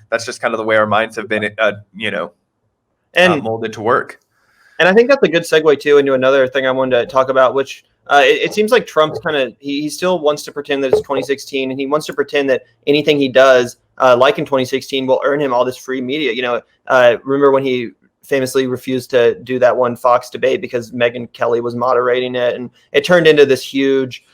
that's just kind of the way our minds have been, molded to work. And I think that's a good segue too into another thing I wanted to talk about, which it seems like Trump's kind of he still wants to pretend that it's 2016, and he wants to pretend that anything he does, like in 2016, will earn him all this free media. Remember when he famously refused to do that one Fox debate because Megyn Kelly was moderating it, and it turned into this huge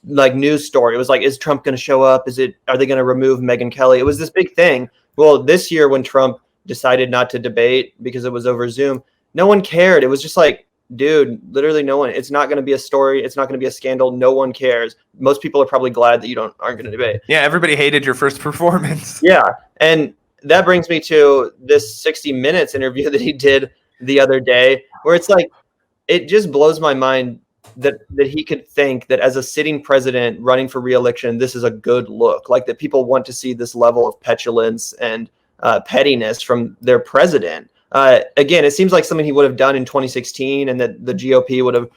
news story. It was like, is Trump going to show up? Are they going to remove Megyn Kelly? It was this big thing. Well, this year when Trump decided not to debate because it was over Zoom, no one cared. It was just like, dude, literally no one. It's not going to be a story. It's not going to be a scandal. No one cares. Most people are probably glad that you aren't going to debate. Yeah, everybody hated your first performance. Yeah, and that brings me to this 60 Minutes interview that he did the other day, where it's like, it just blows my mind that he could think that as a sitting president running for re-election, this is a good look. Like, that people want to see this level of petulance and pettiness from their president. Again, it seems like something he would have done in 2016, and that the GOP would have,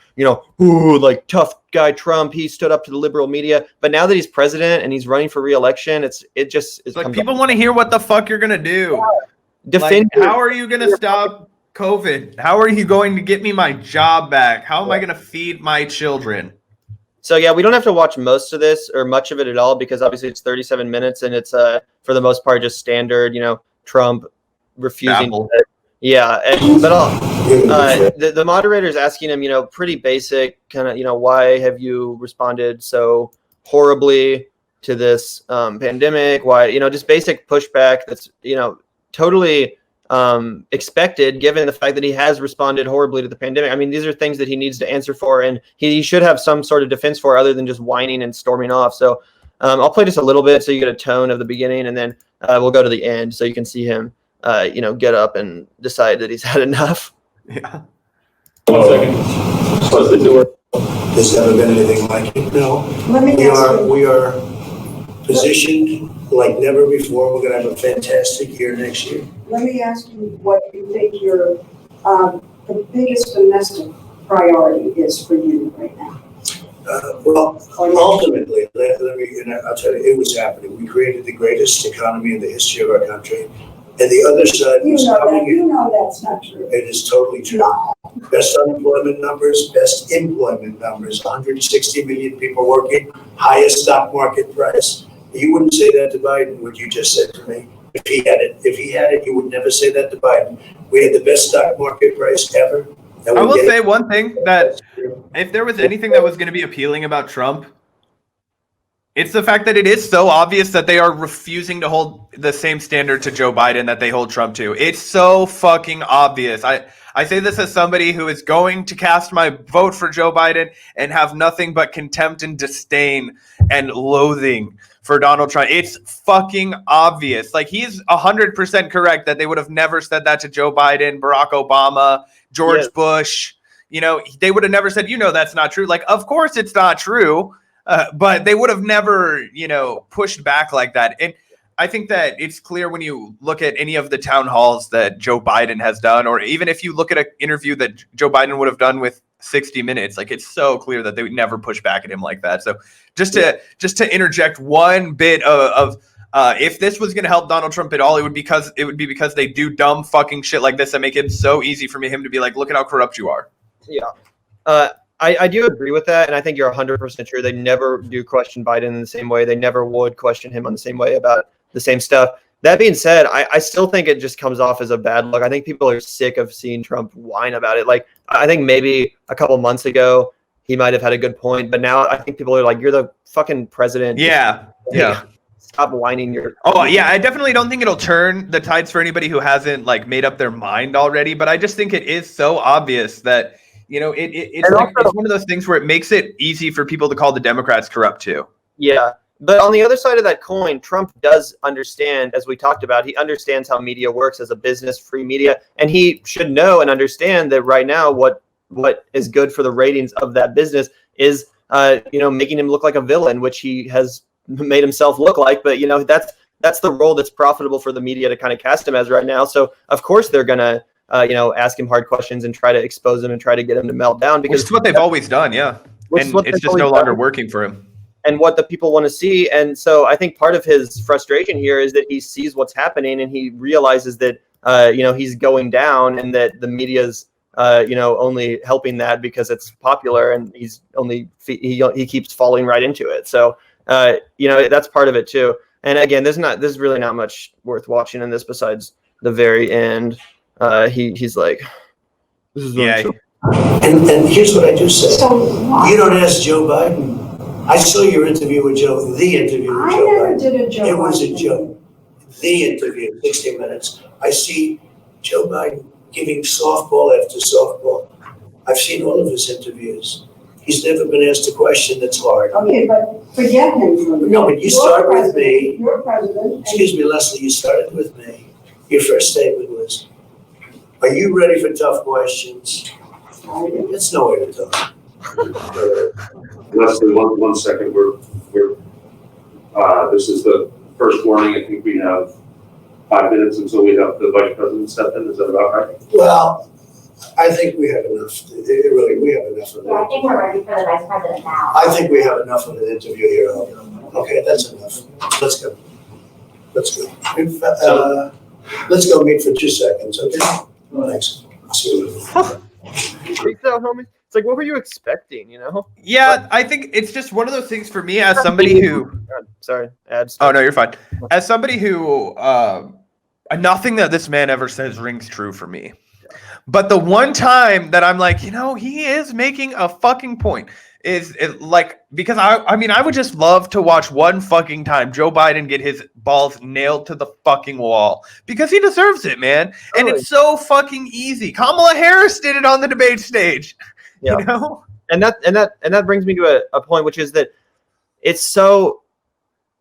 like, tough guy Trump, he stood up to the liberal media. But now that he's president and he's running for re-election, it's like people want to hear what the fuck you're gonna do. Yeah. How are you gonna stop COVID? How are you going to get me my job back? How am I gonna feed my children? So yeah, we don't have to watch most of this or much of it at all, because obviously it's 37 minutes and it's for the most part just standard, Trump refusing. Yeah, but the moderator's asking him, pretty basic kind of, why have you responded so horribly to this pandemic? Why, just basic pushback that's, totally expected given the fact that he has responded horribly to the pandemic. I mean, these are things that he needs to answer for, and he should have some sort of defense for, other than just whining and storming off. So I'll play just a little bit so you get a tone of the beginning, and then we'll go to the end so you can see him get up and decide that he's had enough. Yeah. 1 second. Close the door. There's never been anything like it. No. We are positioned like never before. We're going to have a fantastic year next year. Let me ask you what you think your the biggest domestic priority is for you right now. Ultimately, I'll tell you, it was happening. We created the greatest economy in the history of our country. And the other side was coming in. You know that's not true. It is totally true. No. Best unemployment numbers, best employment numbers, 160 million people working, highest stock market price. You wouldn't say that to Biden, what you just said to me. If he had it, you would never say that to Biden. We had the best stock market price ever. I will say one thing, that if there was anything that was going to be appealing about Trump, it's the fact that it is so obvious that they are refusing to hold the same standard to Joe Biden that they hold Trump to. It's so fucking obvious. I say this as somebody who is going to cast my vote for Joe Biden and have nothing but contempt and disdain and loathing for Donald Trump. It's fucking obvious. Like, he's 100% correct that they would have never said that to Joe Biden, Barack Obama, George Bush. They would have never said, that's not true. Like, of course it's not true. But they would have never, pushed back like that. And I think that it's clear when you look at any of the town halls that Joe Biden has done, or even if you look at an interview that Joe Biden would have done with 60 Minutes, like, it's so clear that they would never push back at him like that. So just to interject one bit of if this was going to help Donald Trump at all, it would be because they do dumb fucking shit like this that make it so easy for him to be like, look at how corrupt you are. Yeah. I do agree with that, and I think you're 100% true. They never do question Biden in the same way. They never would question him on the same way about the same stuff. That being said, I still think it just comes off as a bad look. I think people are sick of seeing Trump whine about it. Like, I think maybe a couple months ago he might have had a good point, but now I think people are like, you're the fucking president. Yeah. Stop whining your... Oh, yeah, I definitely don't think it'll turn the tides for anybody who hasn't, made up their mind already, but I just think it is so obvious that it's one of those things where it makes it easy for people to call the Democrats corrupt too. Yeah. But on the other side of that coin, Trump does understand, as we talked about, he understands how media works as a business, free media. And he should know and understand that right now what is good for the ratings of that business is, making him look like a villain, which he has made himself look like. But, that's the role that's profitable for the media to kind of cast him as right now. So, of course, they're going to ask him hard questions and try to expose him and try to get him to melt down, because it's what they've always done. Yeah. And it's just no longer working for him. and what the people want to see. And so I think part of his frustration here is that he sees what's happening and he realizes that, he's going down and that the media's, only helping that because it's popular, and he keeps falling right into it. So, that's part of it too. And again, there's really not much worth watching in this besides the very end. He's like, this is And here's what I just said. So You don't ask Joe Biden. I saw your interview with Joe, the interview with I Joe never Biden. did a Joe It was a Biden. joke. The interview, 60 Minutes. I see Joe Biden giving softball after softball. I've seen all of his interviews. He's never been asked a question that's hard. Okay, but forget him for a minute. No, but you start with me. You're president. Excuse me, Lesley, you started with me. Your first statement was, are you ready for tough questions? That's no way to talk. Leslie, one second. This is the first warning. I think we have 5 minutes until we have the vice president step in. Is that about right? Well, I think we have enough. We have enough of Yeah, I that. think we're ready for the vice president now. I think we have enough of an interview here. Okay, that's enough. Let's go. Let's go meet for 2 seconds, okay? Thanks. See you later. so, homie. It's like, what were you expecting? Yeah, I think it's just one of those things for me as somebody who. God, sorry, ads. Oh no, you're fine. As somebody who, nothing that this man ever says rings true for me. But the one time that I'm like, he is making a fucking point is like, because I would just love to watch one fucking time Joe Biden get his balls nailed to the fucking wall because he deserves it, man. And it's so fucking easy. Kamala Harris did it on the debate stage. Yeah. And that brings me to a point, which is that it's so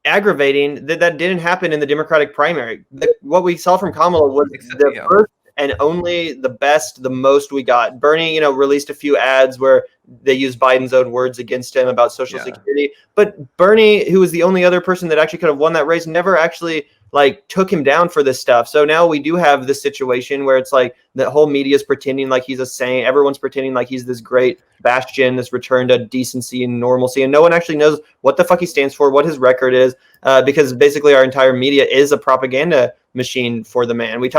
aggravating that didn't happen in the Democratic primary. What we saw from Kamala was the first and only the best, the most we got. Bernie, released a few ads where they used Biden's own words against him about Social Security. But Bernie, who was the only other person that actually could have won that race, never actually took him down for this stuff. So now we do have this situation where it's like the whole media is pretending like he's a saint. Everyone's pretending like he's this great bastion, this return to decency and normalcy. And no one actually knows what the fuck he stands for, what his record is, because basically our entire media is a propaganda machine for the man. We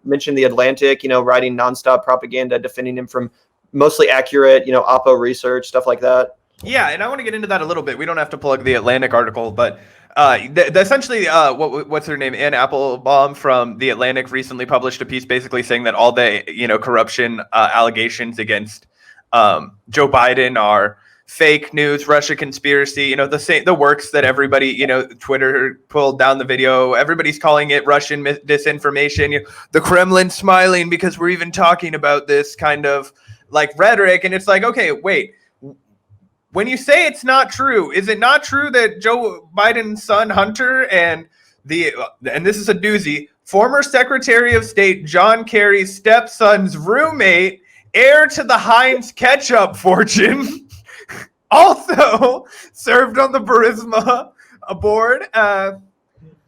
mentioned the Atlantic, writing nonstop propaganda, defending him from mostly accurate, Oppo research, stuff like that. Yeah, and I want to get into that a little bit. We don't have to plug the Atlantic article, but essentially, what's her name? Ann Applebaum from the Atlantic recently published a piece basically saying that all the corruption allegations against Joe Biden are fake news, Russia conspiracy. The works that everybody, Twitter pulled down the video. Everybody's calling it Russian disinformation. The Kremlin smiling because we're even talking about this kind of rhetoric, and it's like, okay, wait. When you say it's not true, is it not true that Joe Biden's son Hunter and this is a doozy, former Secretary of State John Kerry's stepson's roommate, heir to the Heinz ketchup fortune, also served on the Burisma board,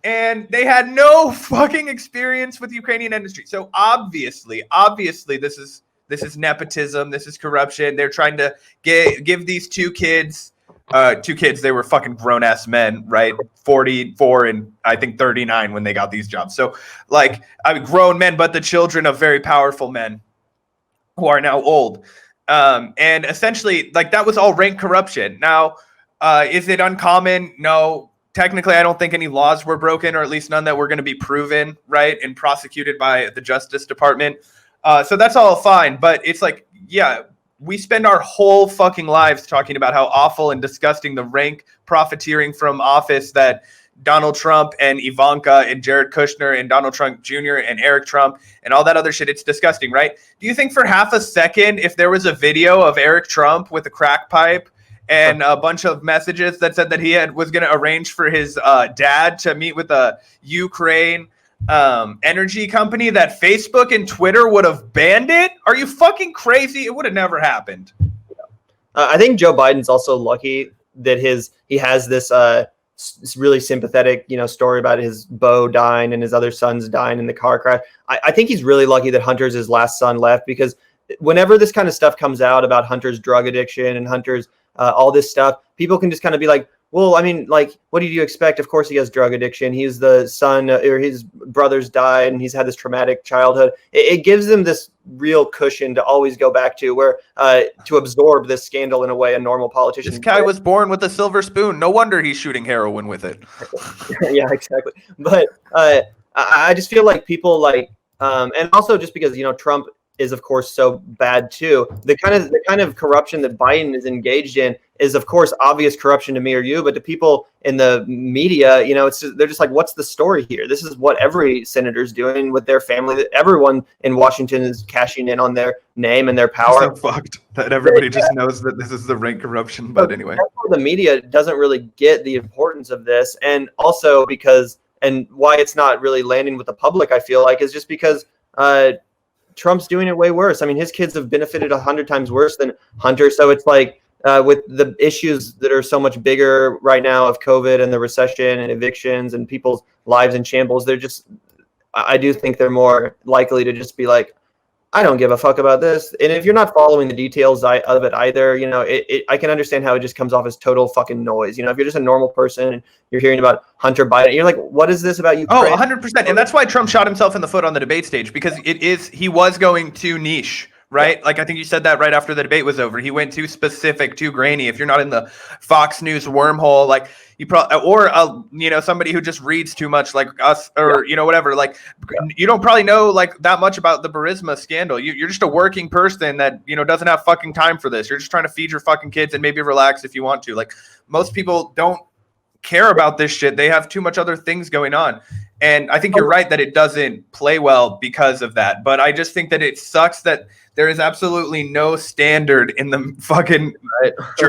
and they had no fucking experience with Ukrainian industry. So obviously, this is nepotism. This is corruption. They're trying to give these two kids, they were fucking grown-ass men, right? 44 and I think 39 when they got these jobs. So grown men, but the children of very powerful men who are now old. And essentially, that was all rank corruption. Now, is it uncommon? No. Technically, I don't think any laws were broken, or at least none that were going to be proven, right, and prosecuted by the Justice Department. So that's all fine, but it's we spend our whole fucking lives talking about how awful and disgusting the rank profiteering from office that Donald Trump and Ivanka and Jared Kushner and Donald Trump Jr. and Eric Trump and all that other shit, it's disgusting, right? Do you think for half a second, if there was a video of Eric Trump with a crack pipe and a bunch of messages that said that he was going to arrange for his dad to meet with a Ukraine energy company, that Facebook and Twitter would have banned it? Are you fucking crazy? It would have never happened. I think Joe Biden's also lucky that he has this really sympathetic, story about his beau dying and his other sons dying in the car crash. I think he's really lucky that Hunter's his last son left, because whenever this kind of stuff comes out about Hunter's drug addiction and Hunter's all this stuff, people can just kind of be like, Well, I mean, like, what did you expect? Of course, he has drug addiction. He's the son, or his brothers died, and he's had this traumatic childhood. It gives them this real cushion to always go back to, where to absorb this scandal in a way a normal politician. This guy was born with a silver spoon. No wonder he's shooting heroin with it. Yeah, exactly. But I just feel like people like, and also just because Trump is of course so bad too. The kind of corruption that Biden is engaged in is of course obvious corruption to me or you, but to people in the media, they're just like, what's the story here? This is what every senator's doing with their family. Everyone in Washington is cashing in on their name and their power. So fucked that everybody just knows that this is the rank corruption. But anyway, the media doesn't really get the importance of this, and also because and why it's not really landing with the public, I feel like, is just because Trump's doing it way worse. I mean, his kids have benefited 100 times worse than Hunter. So it's like with the issues that are so much bigger right now of COVID and the recession and evictions and people's lives in shambles, I do think they're more likely to just be like, I don't give a fuck about this. And if you're not following the details of it either, I can understand how it just comes off as total fucking noise. If you're just a normal person and you're hearing about Hunter Biden, you're like, what is this about Ukraine? Oh, 100%. And that's why Trump shot himself in the foot on the debate stage, because he was going too niche, right? Yeah. Like, I think you said that right after the debate was over. He went too specific, too grainy. If you're not in the Fox News wormhole, like, you probably, or somebody who just reads too much like us, or whatever, like you don't probably know like that much about the Burisma scandal. You're just a working person that doesn't have fucking time for this. You're just trying to feed your fucking kids and maybe relax if you want to. Like, most people don't care about this shit. They have too much other things going on. And I think you're right that it doesn't play well because of that. But I just think that it sucks that there is absolutely no standard in the fucking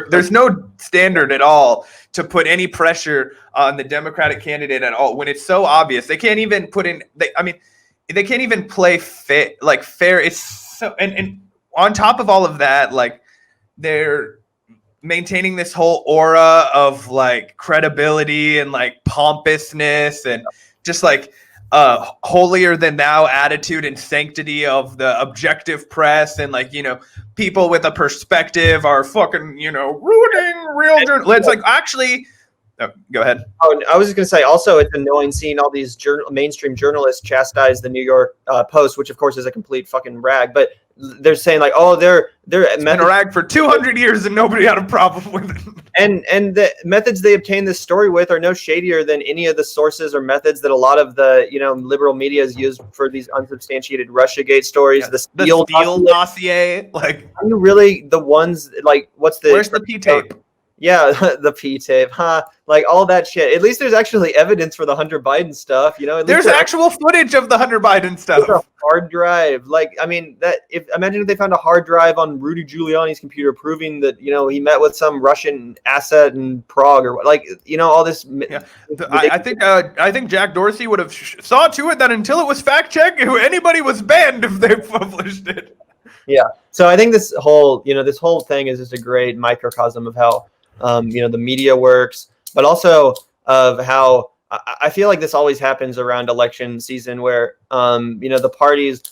there's no standard at all to put any pressure on the Democratic candidate at all when it's so obvious. They can't even put in they can't even play fair. It's so and on top of all of that, like, they're maintaining this whole aura of like credibility and like pompousness and just like holier than thou attitude and sanctity of the objective press, and like people with a perspective are fucking ruining real journal. It's like, actually, go ahead. Oh, I was just gonna say, also it's annoying seeing all these mainstream journalists chastise the New York Post, which of course is a complete fucking rag, but they're saying like, oh, they're been a rag for 200 years and nobody had a problem with it. And the methods they obtain this story with are no shadier than any of the sources or methods that a lot of the liberal media is used for these unsubstantiated Russiagate stories. Yeah. The Steele dossier, like, are you really the ones like where's the P tape? Yeah, the P tape, huh? Like all that shit. At least there's actually evidence for the Hunter Biden stuff, There's actual footage of the Hunter Biden stuff. A hard drive. Like, I mean, imagine if they found a hard drive on Rudy Giuliani's computer proving that, he met with some Russian asset in Prague or like, all this. Yeah. I think Jack Dorsey would have saw to it that until it was fact checked, anybody was banned if they published it. Yeah. So I think this whole thing is just a great microcosm of how, the media works, but also of how I feel like this always happens around election season where, one of the parties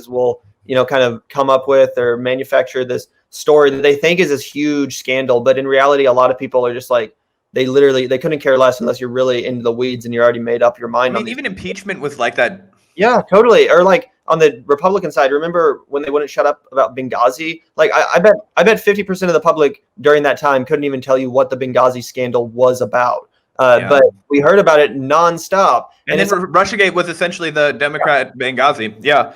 will, kind of come up with or manufacture this story that they think is this huge scandal. But in reality, a lot of people are just like, they couldn't care less unless you're really into the weeds and you're already made up your mind. I mean, even impeachment was like that. Yeah, totally. Or like on the Republican side, remember when they wouldn't shut up about Benghazi? Like I bet 50% of the public during that time couldn't even tell you what the Benghazi scandal was about. But we heard about it nonstop. And then Russiagate was essentially the Democrat Benghazi. Yeah.